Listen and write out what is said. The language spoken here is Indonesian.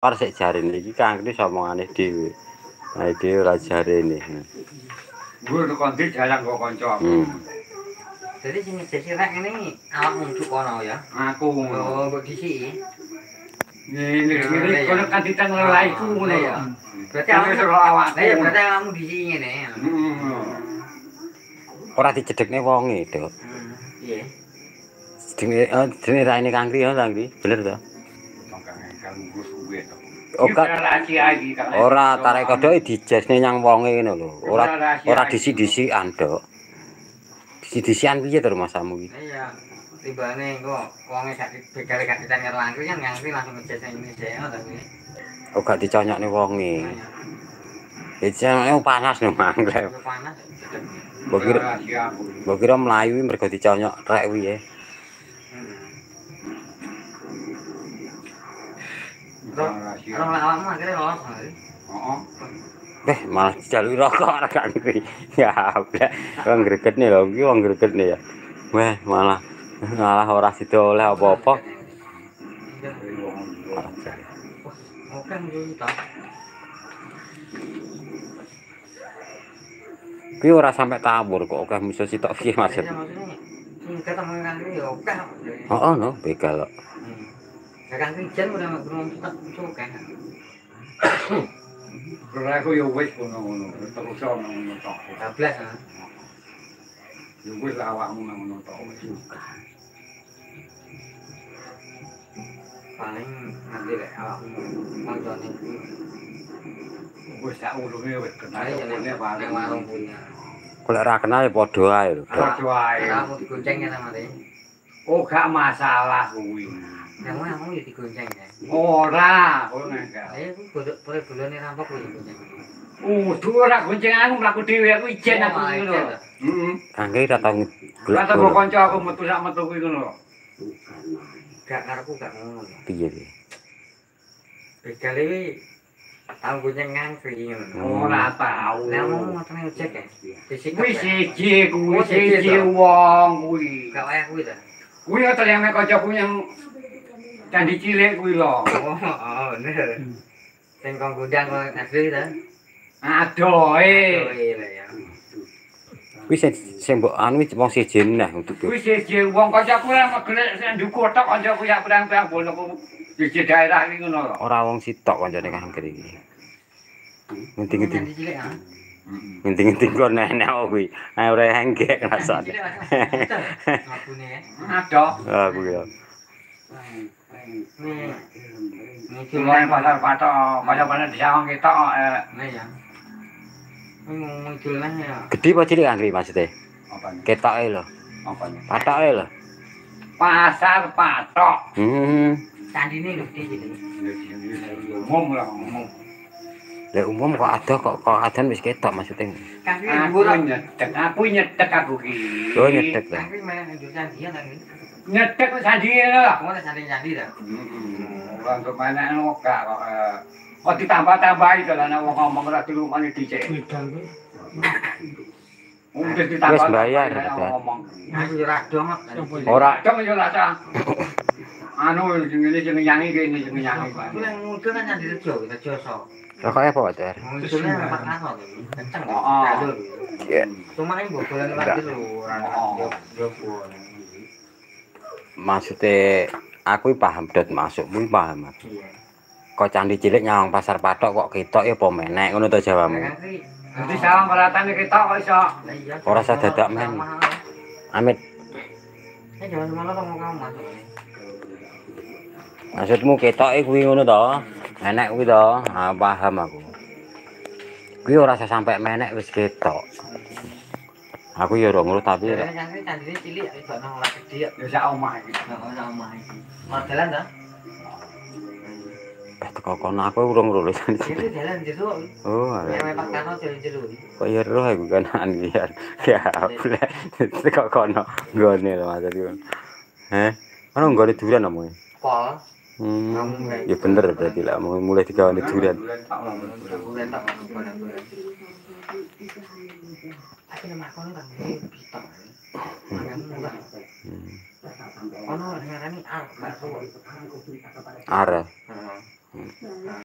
Ora sik jarene iki Kangkris omongane dhewe. Ae dhewe ora jarene. Gue tuh kondi jarang kok kanca aku. Jadi sing sirek ngene awakmu nduk kono ya. Aku Oh, mbok disiki. Ngene kono kan ditang lelaiku ngono ya. Berarti awakmu awakku. Lah ya berarti awakmu disiki ngene. Ora dicedhekne wonge, Dok. Iya. Jenenge raine Kangkri ya, Kangkri. Bener to? Ora tarik kodoke dijesne nyang wonge ngono lho. Ora disi-disikan, Dok. Disi-disikan piye to masamu iki? Iya. Tibane kok wonge gak begale gak ditanya langkri kan ngangkri langsung ngejes ini dhewe to kuwi. Oh gak diconyokne wonge. Ejane panas lho mangklep. Panas. Mbok kira mlayu mergo diconyok rek kuwi ya. Orang awakmu akhirnya lolos. Heeh. Malah dijaluki rokok ora Kangkri. Ya, wong gregetne lho, iki wong gregetne ya. Malah ora sida oleh apa-apa. Oke, mesti ta. Kuwi ora sampe tabur kok akeh musuh sitok piye maksud. Sing ketemu Kangkri ya oke. Heeh no, begal kok. Kangkri jen udah ngomong tak oke. Ora aku yo wis ngono-ngono, terus ngono tok. 12 ha. Yo wis awakmu ngono tok wis. Paling nanti lek awakmu koncone kuwi. Wis sak urunge wis kenal Ayo ngene paling warung punya. Kok lek ora kenal ya padha ae lho. Padha ae. Kamu digonceng ya sama dia. Oh gak masalah kuwi. Kamu ya digonceng ya. Ora, kowe enggak. Ayo kuwi bolone rampok kuwi gonceng. Duh ora gonceng aku mlaku dhewe aku ijen aku ngono. Heeh. Kangkri ra tau Ora tau kanca aku metu sak metu kuwi ngono. Gak karepku gak ngono. piye iki? Begal iki tau gonceng Kangkri ngono. Ora tau. Lah mau ngotone ojek ya. Kuwi siji kuwi siji wong kuwi. Gak wayah kuwi ta. Kuwi ngoten yang kancaku yang candi cilik kuwi lho. Oh, bener. Sing kok gundang kok asli ta. Adohe. Ya. Kuwi sing mbok anu wong siji neh untuk Kuwi siji wong kancaku lah megelek sing nduku tok kancaku ya pirang-pirang bonoku siji daerah iki ngono lho. ora wong sitok kancane Kangkri iki. Ngenting-ngenting. Candi cilik ha. Ngenting-ngenting kok nenek kuwi. Ae ora enggek rasane. Ngapune ya. Ado. Aku ya. Nih Cuma pasar patok, kaya-kaya disawang ketok Nah ya. Muncul lah ya. Gedhi apa cilik Kangkri maksude? Apane? Ketoke lho. Apane? Patoke lho. Pasar patok. Candine lho gede jadi. Umum lah umum. Lah umum kok ada kok adan wis ketok maksude. Kangkri Aku nyedek aku ki. Oh nyedek lah. Kangkri main nunjuk candian lagi. Nyedek sandine lah. Kamu ada candi dah. Ora untuk mana gak kok ditambah-tambahi dalan wong ngomong ora dilumani dicek. Udah ditambah. Wis bayar, ngomong. Aku ora dong. Ora Dong yo rasa. Anu ngene jeneng yangi kene jeneng yangi. Aku yang muncul kan candi rejo so. Rokoke apa, Der? Munculnya empat kanal kenceng. Oh. Jalur. Iya. Cuma ini bobolan lagi lho. Jopo. Maksude aku paham dot masukmu paham aku. Iya. Kok candi cilik nyawang pasar patok kok ketok ya apa menek ngono to jawamu. Nanti salam peratane ketok kok iso. Ora usah dadak men. Amit, Jangan semalam kamu masuk. maksudmu ketoke kuwi ngono to? Menek kuwi to? Ah paham aku. Kuwi ora usah sampe menek wis ketok. Aku ya ora ngurut tapi Kan candine cilik iso nang olah gede. Ya sak omah iki. Heeh, nang omah iki. Modelan ta? teko kono aku urung lulus. Itu jalan jero. Oh, alah. Yang Pak Karno jalan jero. Kok ya roh aku kanan iki. Ya, boleh. Teko kono nggone lho maksud iku. Ono nggone duran omonge. Pol. Ya bener berarti lah mulai digawane duran. Aku nama kono kan pitok. Ono ngarani bakso. Are. Nah,